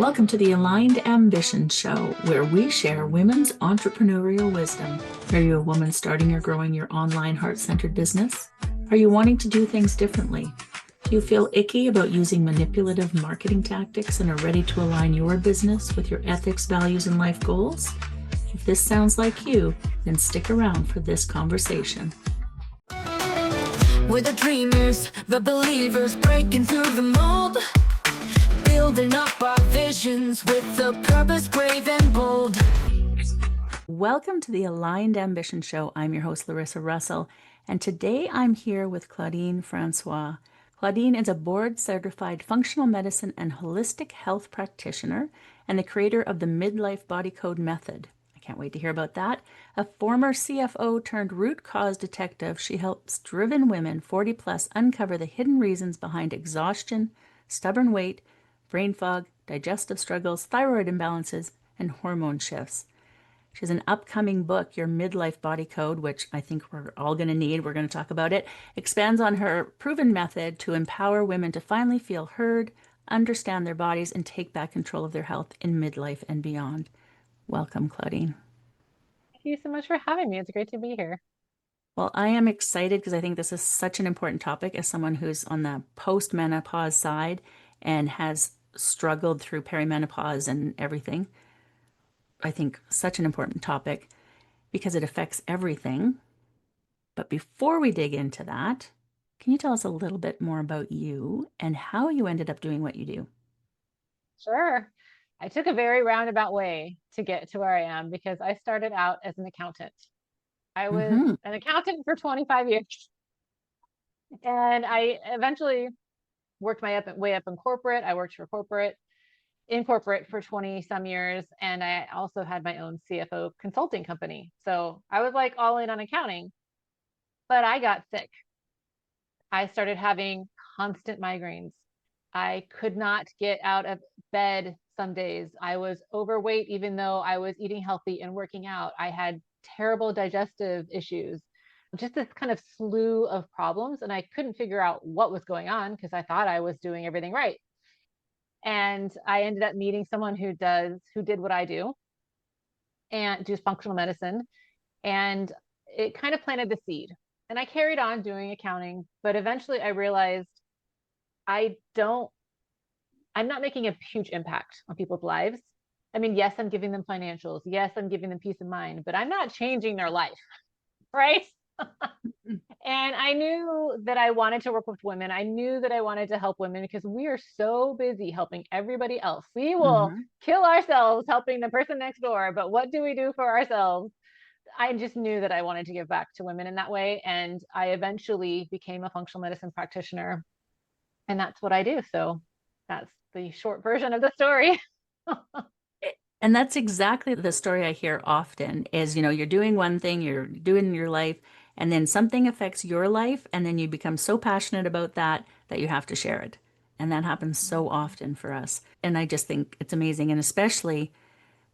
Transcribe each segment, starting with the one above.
Welcome to the Aligned Ambition Show, where we share women's entrepreneurial wisdom. Are you a woman starting or growing your online heart-centered business? Are you wanting to do things differently? Do you feel icky about using manipulative marketing tactics and are ready to align your business with your ethics, values, and life goals? If this sounds like you, then stick around for this conversation. We're the dreamers, the believers, breaking through the mold, building up our visions with a purpose brave and bold. Welcome to the Aligned Ambition Show. I'm your host, Larissa Russell, and today I'm here with Claudine Francois. Claudine is a board-certified functional medicine and holistic health practitioner and the creator of the midlife body code method. I can't wait to hear about that. A former CFO turned root cause detective, she helps driven women 40 plus uncover the hidden reasons behind exhaustion, stubborn weight, brain fog, digestive struggles, thyroid imbalances, and hormone shifts. She has an upcoming book, Your Midlife Body Code, which I think we're all going to need. We're going to talk about it. Expands on her proven method to empower women to finally feel heard, understand their bodies, and take back control of their health in midlife and beyond. Welcome, Claudine. Thank you so much for having me. It's great to be here. Well, I am excited because I think this is such an important topic as someone who's on the post-menopause side and has struggled through perimenopause and everything. I think such an important topic because it affects everything. But before we dig into that, can you tell us a little bit more about you and how you ended up doing what you do? Sure. I took a very roundabout way to get to where I am because I started out as an accountant. I was Mm-hmm. an accountant for 25 years, and I eventually worked my way up in corporate. I worked for corporate for 20 some years, and I also had my own CFO consulting company. So I was like all in on accounting, but I got sick. I started having constant migraines. I could not get out of bed some days. I was overweight, even though I was eating healthy and working out. I had terrible digestive issues, just this kind of slew of problems. And I couldn't figure out what was going on because I thought I was doing everything right. And I ended up meeting someone who did what I do and do functional medicine. And it kind of planted the seed. And I carried on doing accounting, but eventually I realized I don't, I'm not making a huge impact on people's lives. I mean, yes, I'm giving them financials. Yes, I'm giving them peace of mind, but I'm not changing their life, right? And I knew that I wanted to work with women. I knew that I wanted to help women because we are so busy helping everybody else. We will Mm-hmm. kill ourselves helping the person next door, but what do we do for ourselves? I just knew that I wanted to give back to women in that way. And I eventually became a functional medicine practitioner. And that's what I do. So that's the short version of the story. And that's exactly the story I hear often is, you're doing one thing, you're doing your life, and then something affects your life, and then you become so passionate about that that you have to share it. And that happens so often for us. And I just think it's amazing. And especially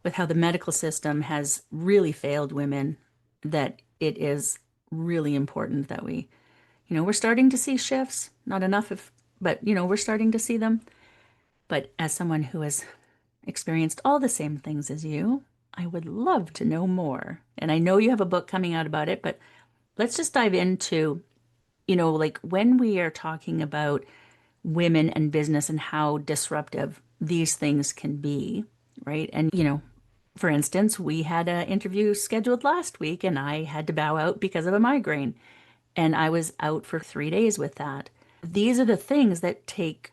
with how the medical system has really failed women, that it is really important that we're starting to see shifts, not enough if, but we're starting to see them. But as someone who has experienced all the same things as you, I would love to know more. And I know you have a book coming out about it, but let's just dive into, like when we are talking about women and business and how disruptive these things can be, right? And, for instance, we had an interview scheduled last week and I had to bow out because of a migraine. And I was out for 3 days with that. These are the things that take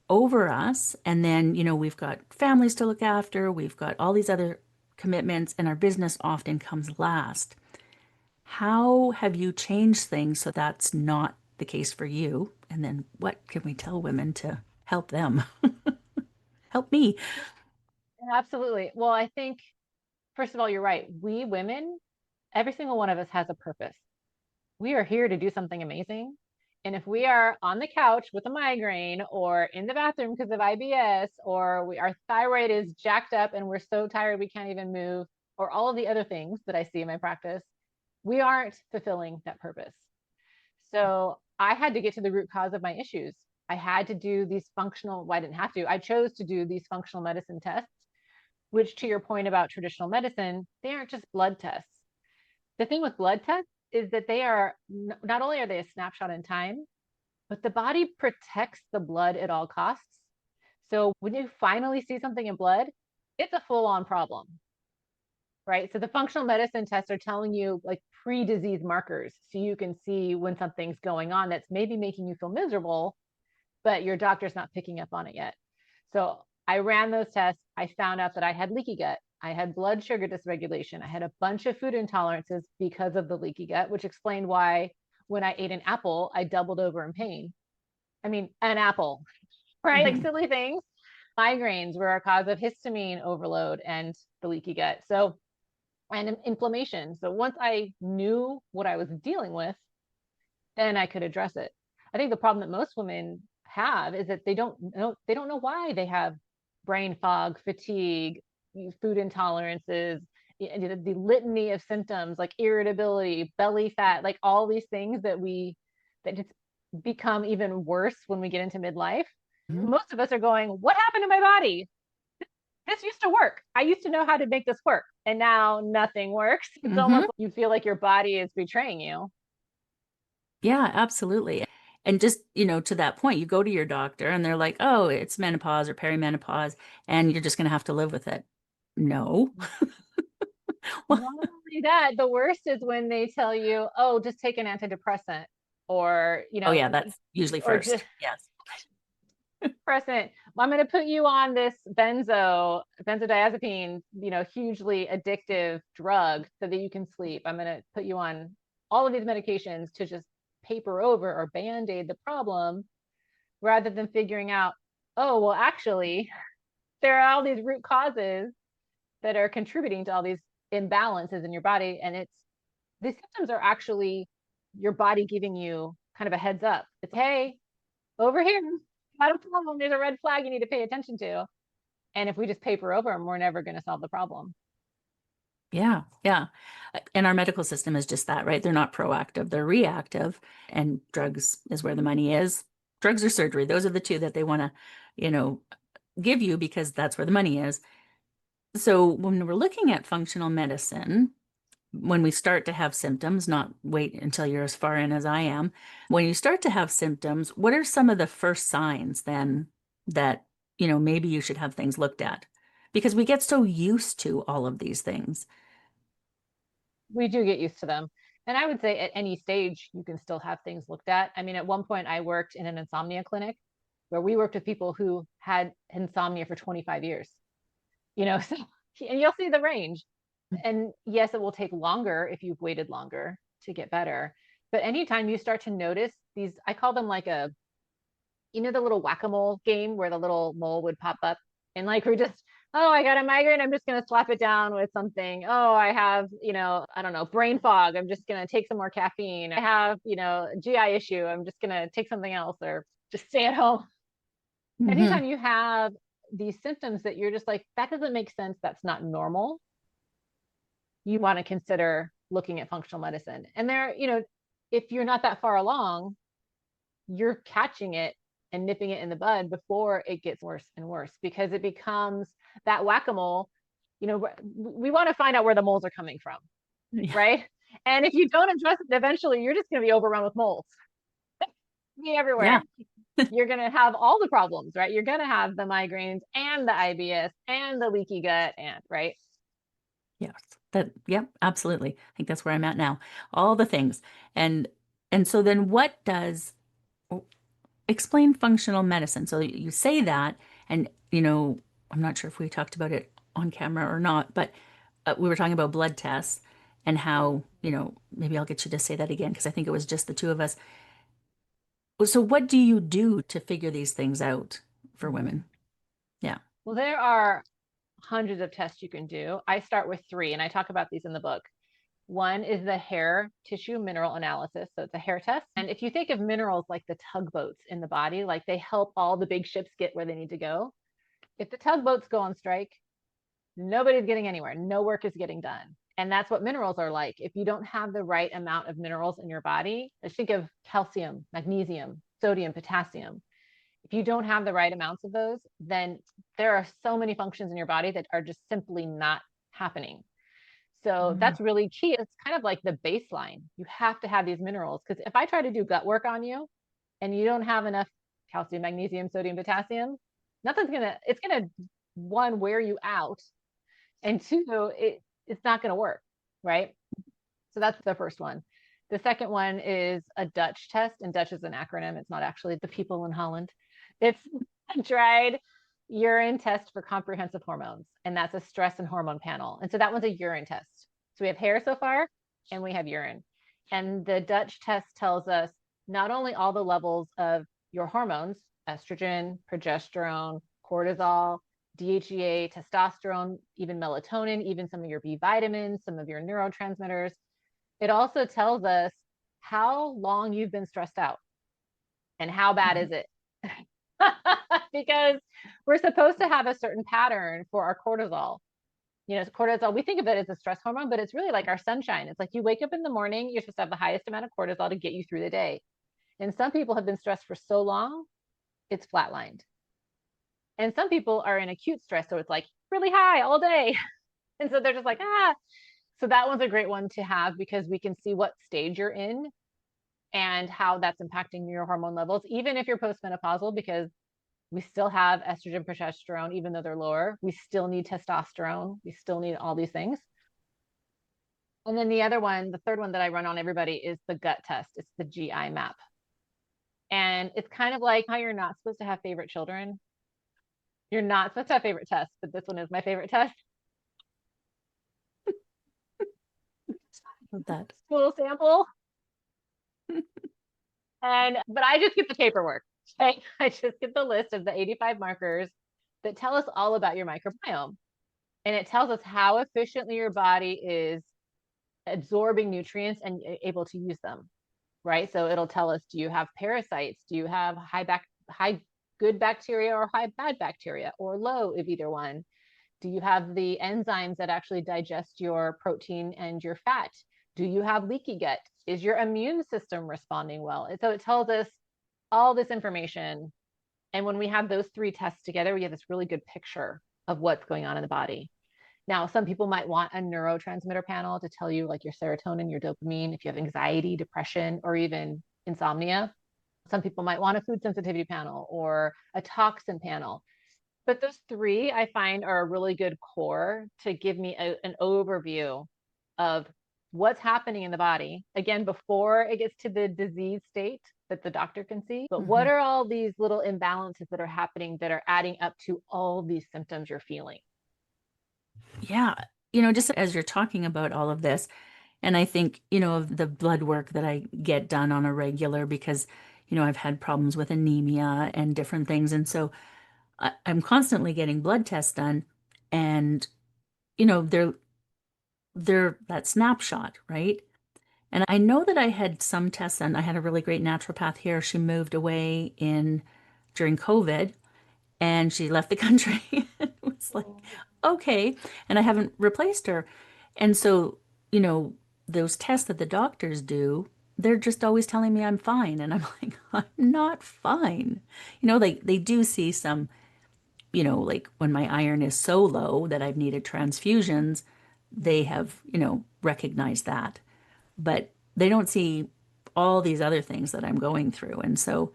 over us. And then, we've got families to look after, we've got all these other commitments, and our business often comes last. How have you changed things so that's not the case for you? And then what can we tell women to help them? Help me. Absolutely. Well, I think, first of all, you're right. We women, every single one of us has a purpose. We are here to do something amazing. And if we are on the couch with a migraine or in the bathroom because of IBS, or our thyroid is jacked up and we're so tired we can't even move, or all of the other things that I see in my practice, we aren't fulfilling that purpose. So I had to get to the root cause of my issues. I had to do these well, I didn't have to, I chose to do these functional medicine tests, which, to your point about traditional medicine, they aren't just blood tests. The thing with blood tests is that they are, not only are they a snapshot in time, but the body protects the blood at all costs. So when you finally see something in blood, it's a full-on problem, right? So the functional medicine tests are telling you like pre-disease markers, so you can see when something's going on that's maybe making you feel miserable, but your doctor's not picking up on it yet. So I ran those tests. I found out that I had leaky gut. I had blood sugar dysregulation. I had a bunch of food intolerances because of the leaky gut, which explained why when I ate an apple, I doubled over in pain. I mean, an apple, right? Like Mhm. silly things. Migraines were a cause of histamine overload and the leaky gut. So, and inflammation. So once I knew what I was dealing with, then I could address it. I think the problem that most women have is that they don't know why they have brain fog, fatigue, food intolerances, the litany of symptoms like irritability, belly fat, like all these things that just become even worse when we get into midlife. Mhm. Most of us are going, what happened to my body? This used to work. I used to know how to make this work, and now nothing works. It's almost Mhm. like you feel like your body is betraying you. Yeah, absolutely. And just, to that point, you go to your doctor and they're like, oh, it's menopause or perimenopause, and you're just going to have to live with it. No. Well, Not only that, the worst is when they tell you, oh, just take an antidepressant, or, oh, yeah, that's usually or just first. Yes. depressant. I'm going to put you on this benzodiazepine, hugely addictive drug so that you can sleep. I'm going to put you on all of these medications to just paper over or band-aid the problem rather than figuring out, oh, well, actually, there are all these root causes that are contributing to all these imbalances in your body. And these symptoms are actually your body giving you kind of a heads up. It's, hey, over here, got a problem. There's a red flag you need to pay attention to. And if we just paper over them, we're never going to solve the problem. Yeah. Yeah. And our medical system is just that, right? They're not proactive, they're reactive. And drugs is where the money is. Drugs or surgery, those are the two that they want to, you know, give you because that's where the money is. So when we're looking at functional medicine, when we start to have symptoms, not wait until you're as far in as I am, when you start to have symptoms, what are some of the first signs then that, maybe you should have things looked at? Because we get so used to all of these things. We do get used to them. And I would say at any stage, you can still have things looked at. I mean, at one point, I worked in an insomnia clinic where we worked with people who had insomnia for 25 years, so, and you'll see the range. And yes, it will take longer if you've waited longer to get better. But anytime you start to notice these, I call them like the little whack-a-mole game where the little mole would pop up and like we're just, oh, I got a migraine, I'm just going to slap it down with something. Oh, I have, I don't know, brain fog, I'm just going to take some more caffeine. I have, a GI issue, I'm just going to take something else or just stay at home. Hmm. Anytime you have these symptoms that you're just like, that doesn't make sense, that's not normal, you want to consider looking at functional medicine. And if you're not that far along, you're catching it and nipping it in the bud before it gets worse and worse, because it becomes that whack-a-mole. We want to find out where the moles are coming from, Yeah. right? And if you don't address it, eventually you're just going to be overrun with moles. Be everywhere. Yeah. You're going to have all the problems, right? You're going to have the migraines and the IBS and the leaky gut, and right. Yes. Yep, absolutely. I think that's where I'm at now. All the things. And and so then what does explain functional medicine? So you say that, and I'm not sure if we talked about it on camera or not, but we were talking about blood tests and how, maybe I'll get you to say that again because I think it was just the two of us. So what do you do to figure these things out for Mhm. women? Yeah. Well, there are hundreds of tests you can do. I start with three, and I talk about these in the book. One is the hair tissue mineral analysis. So it's a hair test. And if you think of minerals like the tugboats in the body, like they help all the big ships get where they need to go. If the tugboats go on strike, nobody's getting anywhere. No work is getting done. And that's what minerals are like. If you don't have the right amount of minerals in your body, let's think of calcium, magnesium, sodium, potassium. If you don't have the right amounts of those, then there are so many functions in your body that are just simply not happening. So Mm. that's really key. It's kind of like the baseline. You have to have these minerals, because if I try to do gut work on you and you don't have enough calcium, magnesium, sodium, potassium, it's gonna, one, wear you out, and two, it's not gonna work, right? So that's the first one. The second one is a Dutch test, and Dutch is an acronym. It's not actually the people in Holland. It's a dried urine test for comprehensive hormones, and that's a stress and hormone panel. And so that one's a urine test. So we have hair so far, and we have urine. And the Dutch test tells us not only all the levels of your hormones, estrogen, progesterone, cortisol, DHEA, testosterone, even melatonin, even some of your B vitamins, some of your neurotransmitters. It also tells us how long you've been stressed out and how bad is it. Because we're supposed to have a certain pattern for our cortisol. Cortisol, we think of it as a stress hormone, but it's really like our sunshine. It's like you wake up in the morning, you're supposed to have the highest amount of cortisol to get you through the day. And some people have been stressed for so long, it's flatlined. And some people are in acute stress, so it's like really high all day. And so they're just like, ah. So that one's a great one to have, because we can see what stage you're in and how that's impacting your hormone levels, even if you're postmenopausal, because we still have estrogen, progesterone, even though they're lower. We still need testosterone. We still need all these things. And then the other one, the third one that I run on everybody, is the gut test. It's the GI map. And it's kind of like how you're not supposed to have favorite children. You're not supposed to have favorite tests, but this one is my favorite test. That. School sample. But I just get the paperwork. Okay? I just get the list of the 85 markers that tell us all about your microbiome. And it tells us how efficiently your body is absorbing nutrients and able to use them. Right? So it'll tell us, do you have parasites? Do you have high good bacteria or high bad bacteria, or low of either one? Do you have the enzymes that actually digest your protein and your fat? Do you have leaky gut? Is your immune system responding well? And so it tells us all this information. And when we have those three tests together, we have this really good picture of what's going on in the body. Now, some people might want a neurotransmitter panel to tell you like your serotonin, your dopamine, if you have anxiety, depression, or even insomnia. Some people might want a food sensitivity panel or a toxin panel. But those three I find are a really good core to give me an overview of what's happening in the body, again, before it gets to the disease state that the doctor can see. But what are all these little imbalances that are happening that are adding up to all these symptoms you're feeling? Yeah. Just as you're talking about all of this, and I think, of the blood work that I get done on a regular because, I've had problems with anemia and different things. And so I'm constantly getting blood tests done, and, they're that snapshot, right? And I know that I had some tests done. I had a really great naturopath here. She moved away in during COVID, and she left the country. It was like, okay. And I haven't replaced her. And so, you know, those tests that the doctors do, they're just always telling me I'm fine. And I'm like, I'm not fine. They do see some, like when my iron is so low that I've needed transfusions, they have, recognized that. But they don't see all these other things that I'm going through. And so,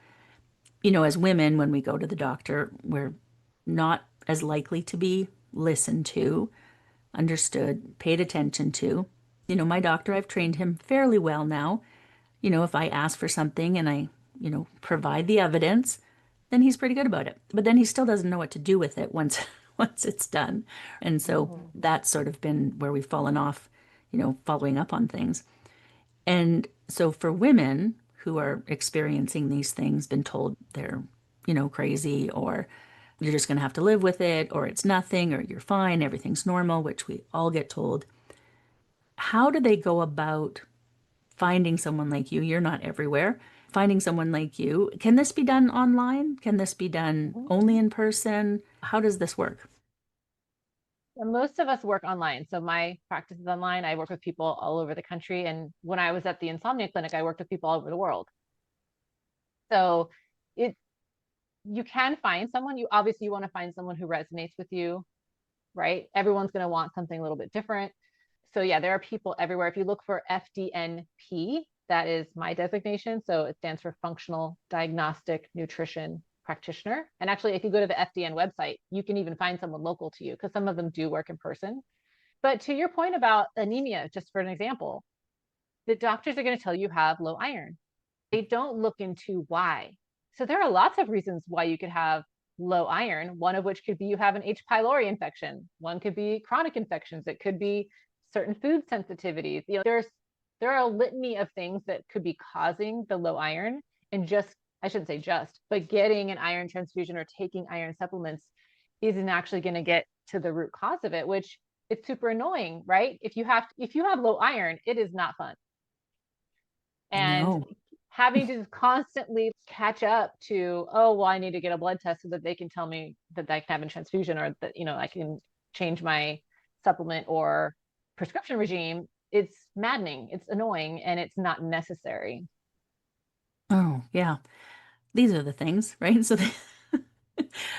as women, when we go to the doctor, we're not as likely to be listened to, understood, paid attention to. My doctor, I've trained him fairly well now. If I ask for something and I, provide the evidence, then he's pretty good about it. But then he still doesn't know what to do with it once once it's done. And so that's sort of been where we've fallen off, following up on things. And so for women who are experiencing these things, been told they're, crazy, or you're just going to have to live with it, or it's nothing, or you're fine, everything's normal, which we all get told. How do they go about finding someone like you? You're not everywhere. Finding someone like you. Can this be done online? Can this be done only in person? How does this work? Most of us work online. So my practice is online. I work with people all over the country. And when I was at the insomnia clinic, I worked with people all over the world. So it you can find someone. You obviously you want to find someone who resonates with you, right? Everyone's going to want something a little bit different. So yeah, there are people everywhere. If you look for FDNP, that is my designation. So it stands for Functional Diagnostic Nutrition Practitioner. And actually, if you go to the FDN website, you can even find someone local to you because some of them do work in person. But to your point about anemia, just for an example, the doctors are going to tell you have low iron. They don't look into why. So there are lots of reasons why you could have low iron, one of which could be you have an H. pylori infection. One could be chronic infections. It could be certain food sensitivities. There are a litany of things that could be causing the low iron. And just, I shouldn't say just, but getting an iron transfusion or taking iron supplements isn't actually going to get to the root cause of it, which it's super annoying, right? If you have low iron, it is not fun. And No. having to constantly catch up to, oh, well, I need to get a blood test so that they can tell me that I can have a transfusion or that, I can change my supplement or prescription regime. It's maddening, it's annoying, and it's not necessary. Oh, yeah. These are the things, right?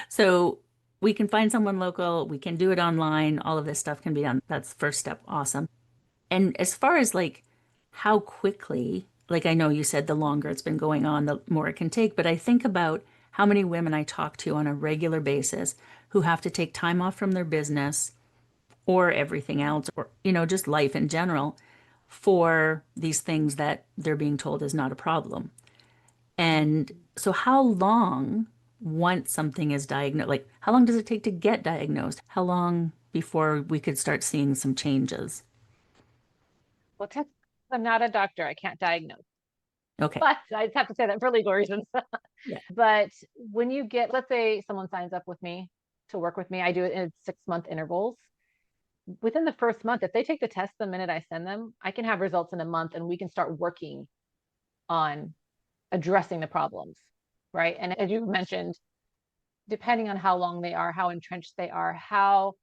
So we can find someone local, we can do it online, all of this stuff can be done. That's the first step. Awesome. And as far as like how quickly, like I know you said the longer it's been going on, the more it can take, but I think about how many women I talk to on a regular basis who have to take time off from their business or everything else, or, just life in general for these things that they're being told is not a problem. And so, how long, once something is diagnosed, like how long does it take to get diagnosed? How long before we could start seeing some changes? Well, I'm not a doctor, I can't diagnose, Okay. but I just have to say that for legal reasons. Yeah. But when you get, let's say someone signs up with me to work with me, I do it in 6-month intervals. Within the first month, if they take the test the minute I send them, I can have results in a month and we can start working on addressing the problems, right? And as you mentioned, depending on how long they are, how entrenched they are, how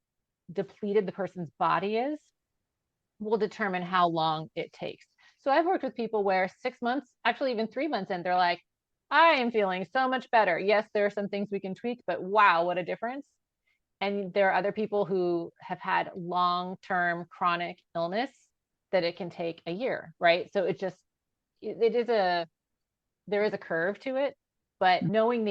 depleted the person's body is, will determine how long it takes. So I've worked with people where 6 months, actually even 3 months in, they're like, I am feeling so much better. Yes, there are some things we can tweak, but wow, what a difference. And there are other people who have had long-term chronic illness that it can take a year, right? So it is there is a curve to it, but knowing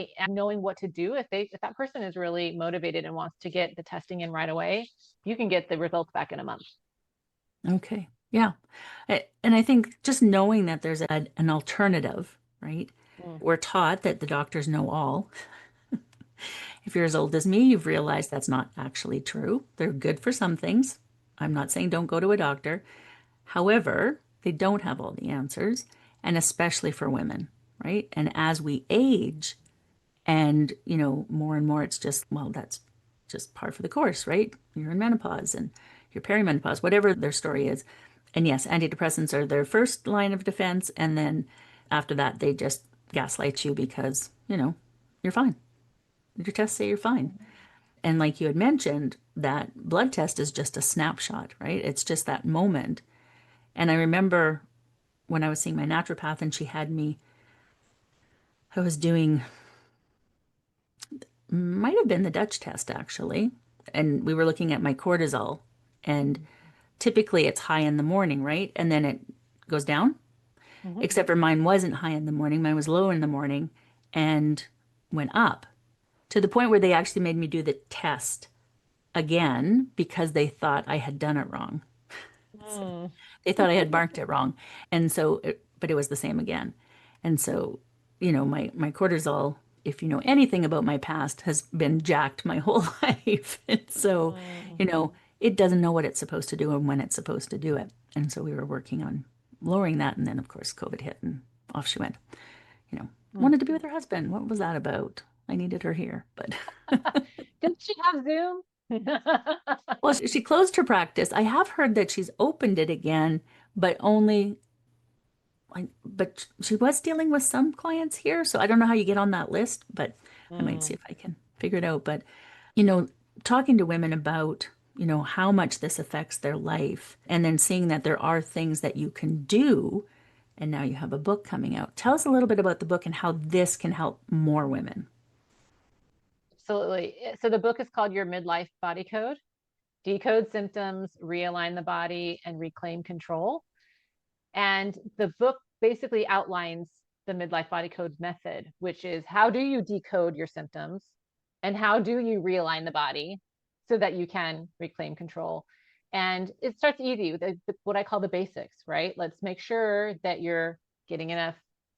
what to do, if that person is really motivated and wants to get the testing in right away, you can get the results back in a month. Okay. Yeah. And I think just knowing that there's an alternative, right? Mm. We're taught that the doctors know all. If you're as old as me, you've realized that's not actually true. They're good for some things. I'm not saying don't go to a doctor. However, they don't have all the answers, and especially for women, right? And as we age, and, more and more, it's just, well, that's just par for the course, right? You're in menopause and you're perimenopause, whatever their story is. And yes, antidepressants are their first line of defense. And then after that, they just gaslight you because, you're fine. Your tests say you're fine. And like you had mentioned, that blood test is just a snapshot, right? It's just that moment. And I remember when I was seeing my naturopath and she had me, I was doing, might have been the Dutch test actually. And we were looking at my cortisol. And typically it's high in the morning, right? And then it goes down. Mm-hmm. Except for mine wasn't high in the morning. Mine was low in the morning and went up to the point where they actually made me do the test again because they thought I had done it wrong. So Mm. they thought I had marked it wrong. And so, but it was the same again. And so, my cortisol, if you know anything about my past, has been jacked my whole life. And so, Mm. it doesn't know what it's supposed to do and when it's supposed to do it. And so we were working on lowering that. And then, of course, COVID hit and off she went. Mm. Wanted to be with her husband. What was that about? I needed her here, but Didn't she have Zoom? well, she closed her practice. I have heard that she's opened it again, but only but she was dealing with some clients here, so I don't know how you get on that list, but I might see Mm. if I can figure it out. But, you know, talking to women about, how much this affects their life and then seeing that there are things that you can do. And now you have a book coming out. Tell us a little bit about the book and how this can help more women. Absolutely. So the book is called Your Midlife Body Code: Decode Symptoms, Realign the Body, and Reclaim Control. And the book basically outlines the midlife body code method, which is how do you decode your symptoms and how do you realign the body so that you can reclaim control. And it starts easy with what I call the basics, right? Let's make sure that you're getting enough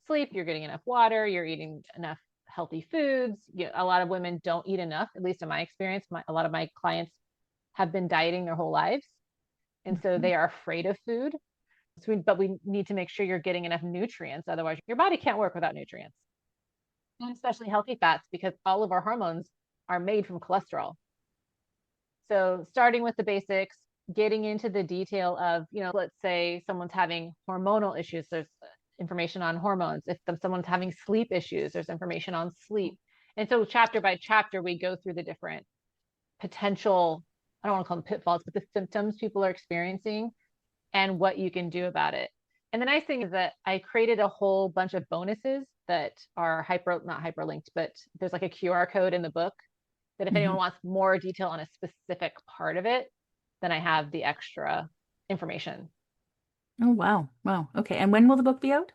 sleep, you're getting enough water, you're eating enough healthy foods. A lot of women don't eat enough, at least in my experience. A lot of my clients have been dieting their whole lives. And so Mhm. they are afraid of food. But we need to make sure you're getting enough nutrients. Otherwise, your body can't work without nutrients, and especially healthy fats, because all of our hormones are made from cholesterol. So starting with the basics, getting into the detail of, let's say someone's having hormonal issues, there's information on hormones. If someone's having sleep issues, there's information on sleep. And so chapter by chapter, we go through the different potential, I don't want to call them pitfalls, but the symptoms people are experiencing and what you can do about it. And the nice thing is that I created a whole bunch of bonuses that are not hyperlinked, but there's like a QR code in the book that if anyone Mhm. wants more detail on a specific part of it, then I have the extra information. Oh, wow. Wow. Okay. And when will the book be out?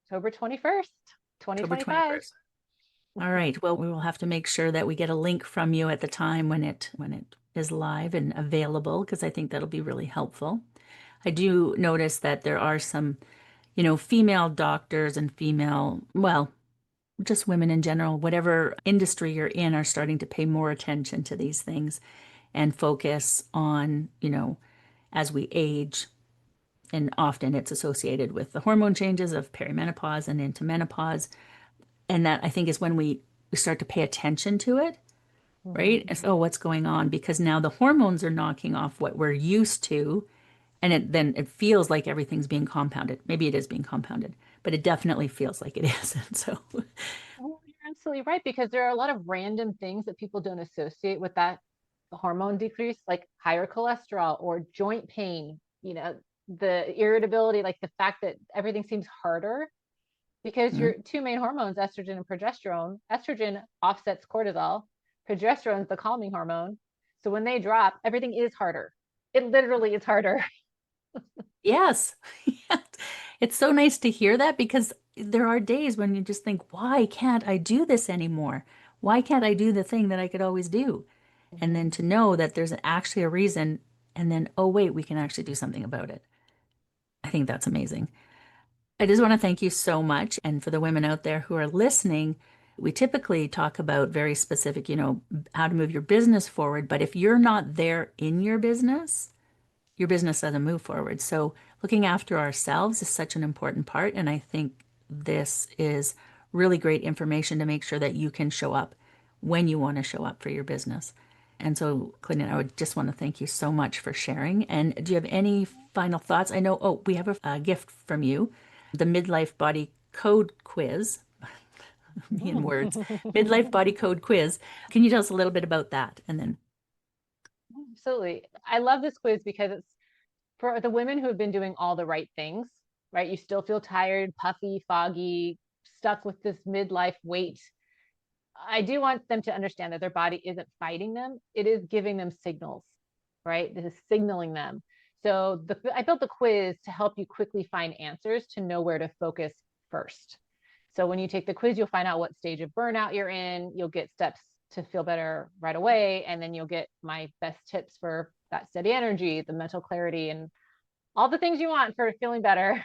October 21st, October 2025. 21st. All right. Well, we will have to make sure that we get a link from you at the time when it is live and available, because I think that'll be really helpful. I do notice that there are some, female doctors and female, well, just women in general, whatever industry you're in, are starting to pay more attention to these things and focus on, as we age. And often it's associated with the hormone changes of perimenopause and into menopause. And that I think is when we start to pay attention to it, right? Mhm. It's, oh, what's going on? Because now the hormones are knocking off what we're used to. And then it feels like everything's being compounded. Maybe it is being compounded, but it definitely feels like it isn't. So, Oh, you're absolutely right, because there are a lot of random things that people don't associate with that hormone decrease, like higher cholesterol or joint pain, the irritability, like the fact that everything seems harder because mm, your two main hormones, estrogen and progesterone. Estrogen offsets cortisol, progesterone is the calming hormone. So when they drop, everything is harder. It literally is harder. yes. Yes. It's so nice to hear that because there are days when you just think, why can't I do this anymore? Why can't I do the thing that I could always do? And then Mhm. to know that there's actually a reason, and then, oh, wait, we can actually do something about it. I think that's amazing. I just want to thank you so much. And for the women out there who are listening, we typically talk about very specific, how to move your business forward. But if you're not there in your business doesn't move forward. So looking after ourselves is such an important part. And I think this is really great information to make sure that you can show up when you want to show up for your business. And so, Claudine, I would just want to thank you so much for sharing. And do you have any final thoughts? I know, oh, we have a gift from you, the Midlife Body Code Quiz, me in words, Midlife Body Code Quiz. Can you tell us a little bit about that? And then, Absolutely. I love this quiz because it's for the women who have been doing all the right things, right? You still feel tired, puffy, foggy, stuck with this midlife weight. I do want them to understand that their body isn't fighting them. It is giving them signals, right? This is signaling them. So I built the quiz to help you quickly find answers to know where to focus first. So when you take the quiz, you'll find out what stage of burnout you're in. You'll get steps to feel better right away. And then you'll get my best tips for that steady energy, the mental clarity, and all the things you want for feeling better.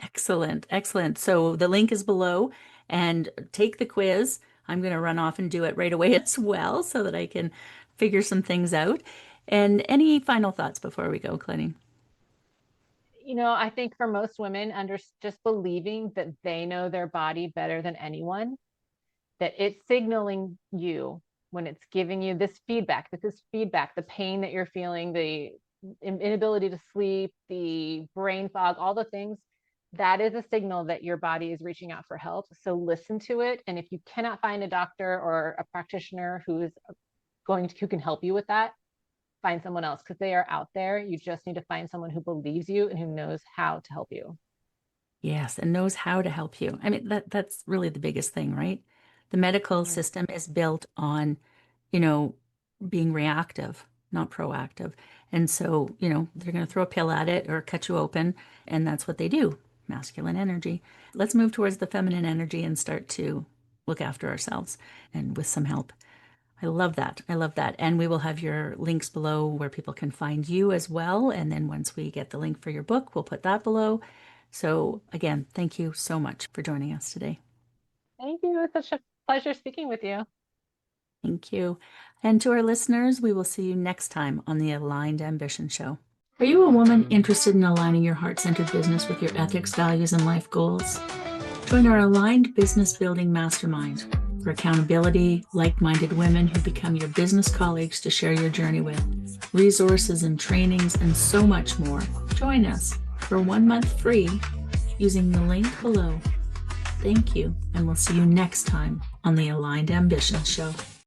excellent, excellent. So the link is below and take the quiz. I'm going to run off and do it right away as well so that I can figure some things out. And any final thoughts before we go, Claudine? I think for most women, under just believing that they know their body better than anyone, that it's signaling you when it's giving you this feedback, the pain that you're feeling, the inability to sleep, the brain fog, all the things, that is a signal that your body is reaching out for help. So listen to it. And if you cannot find a doctor or a practitioner who can help you with that, find someone else, because they are out there. You just need to find someone who believes you and who knows how to help you. Yes, and knows how to help you. I mean, that's really the biggest thing, right? The medical system is built on, you know, being reactive, not proactive. And so, you know, they're going to throw a pill at it or cut you open, and that's what they do. Masculine energy. Let's move towards the feminine energy and start to look after ourselves and with some help. I love that. I love that. And we will have your links below where people can find you as well. And then once we get the link for your book, we'll put that below. So again, thank you so much for joining us today. Thank you. It was such a pleasure speaking with you. Thank you. And to our listeners, we will see you next time on the Aligned Ambition Show. Are you a woman interested in aligning your heart-centered business with your ethics, values, and life goals? Join our Aligned Business Building Mastermind for accountability, like-minded women who become your business colleagues to share your journey with, resources and trainings, and so much more. Join us for 1 month free using the link below. Thank you, and we'll see you next time on the Aligned Ambition Show.